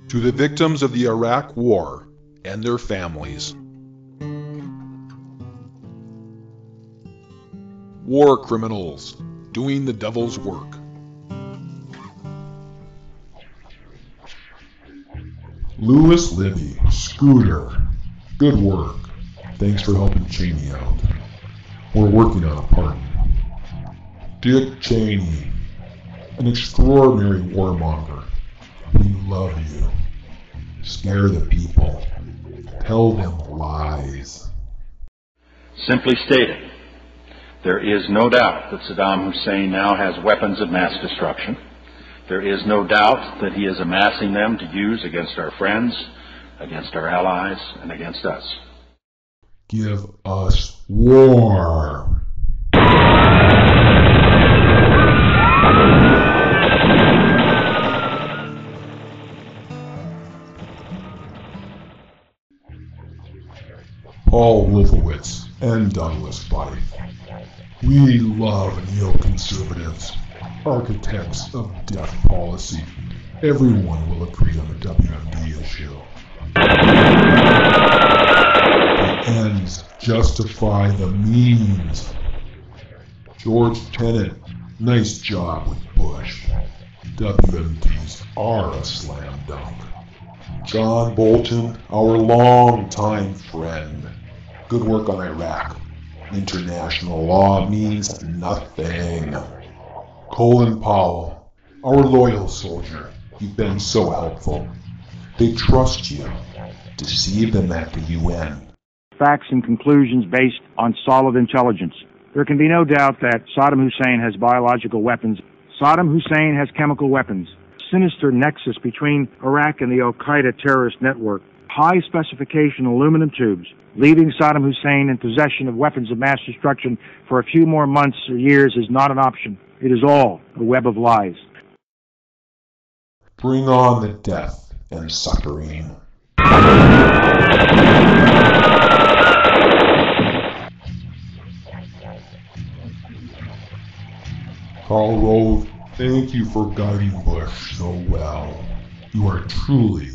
To the victims of the Iraq War and their families. War criminals doing the devil's work. Lewis, Libby, Scooter, good work. Thanks for helping Cheney out. We're working on a pardon. Dick Cheney, an extraordinary warmonger. We love you. Scare the people. Tell them lies. Simply stated, there is no doubt that Saddam Hussein now has weapons of mass destruction. There is no doubt that he is amassing them to use against our friends, against our allies, and against us. Give us war. Paul Wolfowitz and Douglas Fife. We love neoconservatives, architects of death policy. Everyone will agree on the WMD issue. The ends justify the means. George Tenet, nice job with Bush. WMDs are a slam dunk. John Bolton, our longtime friend. Good work on Iraq. International law means nothing. Colin Powell, our loyal soldier. You've been so helpful. They trust you. Deceive them at the UN. Facts and conclusions based on solid intelligence. There can be no doubt that Saddam Hussein has biological weapons. Saddam Hussein has chemical weapons. Sinister nexus between Iraq and the Al-Qaeda terrorist network. High specification aluminum tubes, leaving Saddam Hussein in possession of weapons of mass destruction for a few more months or years is not an option. It is all a web of lies. Bring on the death and suffering. Karl Rove, thank you for guiding Bush so well. You are truly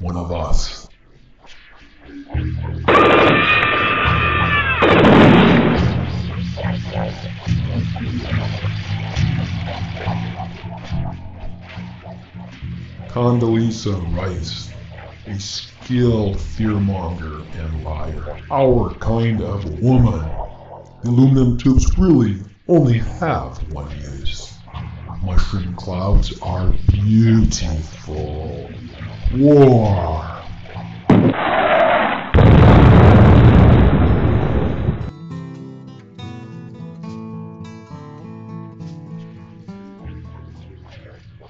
one of us. Condoleezza Rice, a skilled fearmonger and liar. Our kind of woman. The aluminum tubes really only have one use. Mushroom clouds are beautiful. War.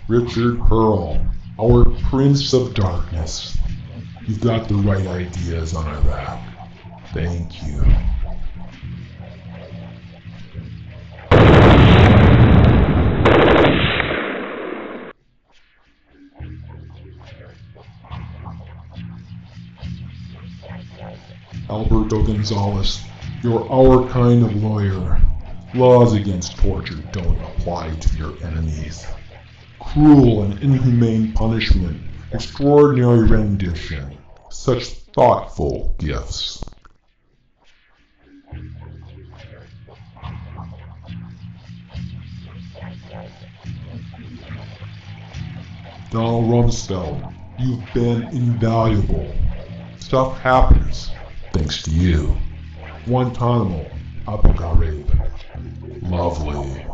Richard Pearl, our Prince of Darkness. You've got the right ideas on Iraq. Thank you. Alberto Gonzalez, you're our kind of lawyer. Laws against torture don't apply to your enemies. Cruel and inhumane punishment, extraordinary rendition, such thoughtful gifts. Donald Rumsfeld, you've been invaluable. Stuff happens, thanks to you. Guantanamo, Abu Ghraib. Lovely.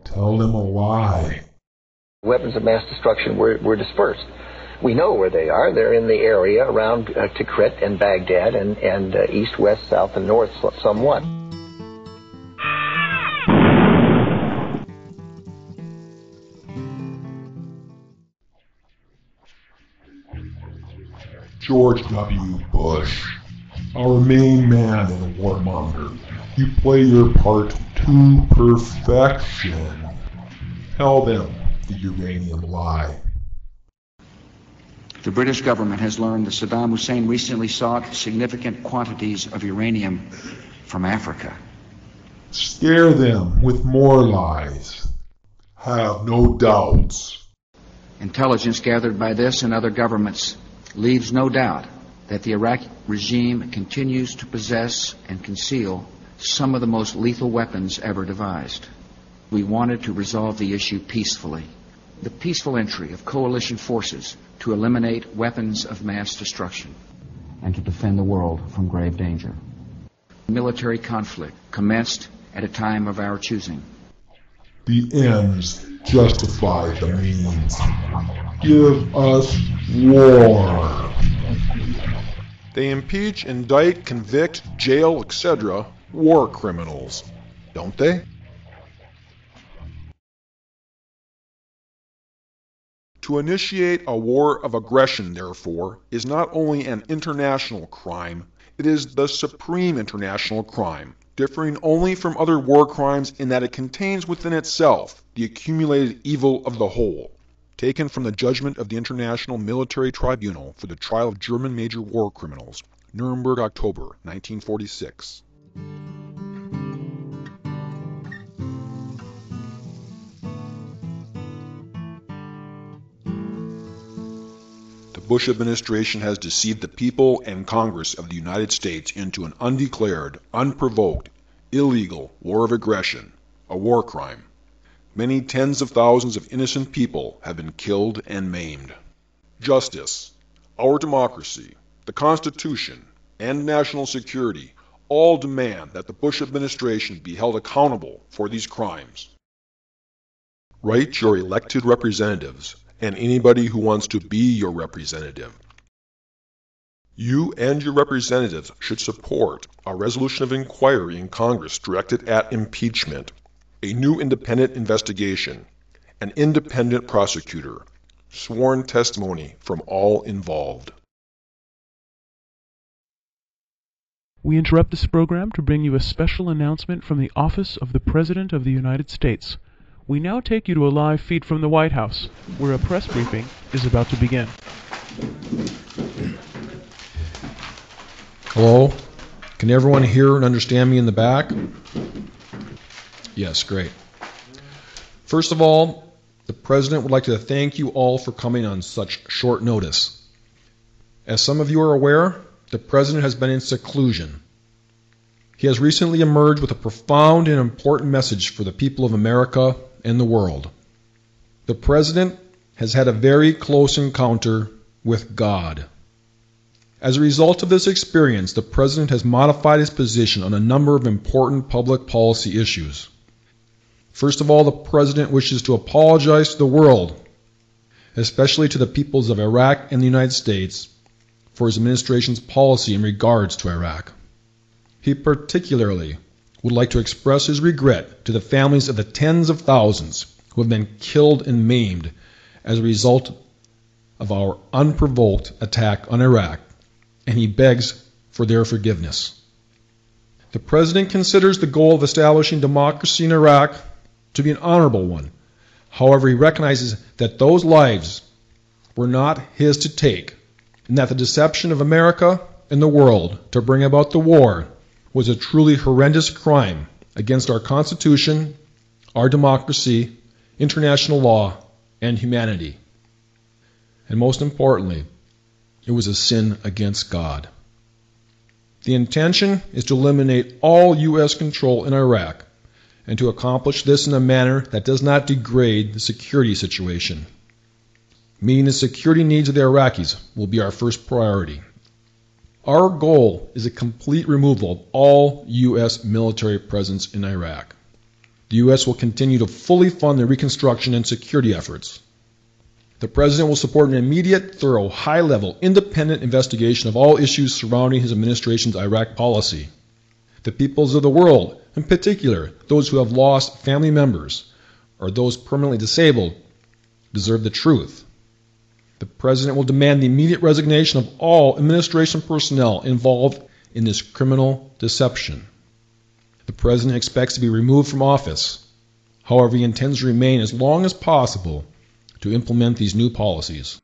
Tell them a lie. Weapons of mass destruction were dispersed. We know where they are. They're in the area around Tikrit and Baghdad and east, west, south, and north somewhat. George W. Bush, our main man and warmonger. You play your part to perfection. Tell them the uranium lie. The British government has learned that Saddam Hussein recently sought significant quantities of uranium from Africa. Scare them with more lies. Have no doubts. Intelligence gathered by this and other governments leaves no doubt that the Iraqi regime continues to possess and conceal some of the most lethal weapons ever devised. We wanted to resolve the issue peacefully. The peaceful entry of coalition forces to eliminate weapons of mass destruction and to defend the world from grave danger. Military conflict commenced at a time of our choosing. The ends justify the means. Give us war. They impeach, indict, convict, jail, etc. war criminals, don't they? To initiate a war of aggression, therefore, is not only an international crime, it is the supreme international crime, differing only from other war crimes in that it contains within itself the accumulated evil of the whole, taken from the judgment of the International Military Tribunal for the Trial of German Major War Criminals, Nuremberg, October 1946. The Bush administration has deceived the people and Congress of the United States into an undeclared, unprovoked, illegal war of aggression, a war crime. Many tens of thousands of innocent people have been killed and maimed. Justice, our democracy, the Constitution, and national security all demand that the Bush administration be held accountable for these crimes. Write your elected representatives and anybody who wants to be your representative. You and your representatives should support a resolution of inquiry in Congress directed at impeachment, a new independent investigation, an independent prosecutor, sworn testimony from all involved. We interrupt this program to bring you a special announcement from the Office of the President of the United States. We now take you to a live feed from the White House, where a press briefing is about to begin. Hello? Can everyone hear and understand me in the back? Yes, great. First of all, the President would like to thank you all for coming on such short notice. As some of you are aware, the President has been in seclusion. He has recently emerged with a profound and important message for the people of America and the world. The President has had a very close encounter with God. As a result of this experience, the President has modified his position on a number of important public policy issues. First of all, the President wishes to apologize to the world, especially to the peoples of Iraq and the United States, for his administration's policy in regards to Iraq. He particularly would like to express his regret to the families of the tens of thousands who have been killed and maimed as a result of our unprovoked attack on Iraq, and he begs for their forgiveness. The President considers the goal of establishing democracy in Iraq to be an honorable one. However, he recognizes that those lives were not his to take, and that the deception of America and the world to bring about the war was a truly horrendous crime against our Constitution, our democracy, international law, and humanity. And most importantly, it was a sin against God. The intention is to eliminate all U.S. control in Iraq and to accomplish this in a manner that does not degrade the security situation. Meeting the security needs of the Iraqis will be our first priority. Our goal is a complete removal of all U.S. military presence in Iraq. The U.S. will continue to fully fund the reconstruction and security efforts. The President will support an immediate, thorough, high-level, independent investigation of all issues surrounding his administration's Iraq policy. The peoples of the world, in particular those who have lost family members or those permanently disabled, deserve the truth. The President will demand the immediate resignation of all administration personnel involved in this criminal deception. The President expects to be removed from office. However, he intends to remain as long as possible to implement these new policies.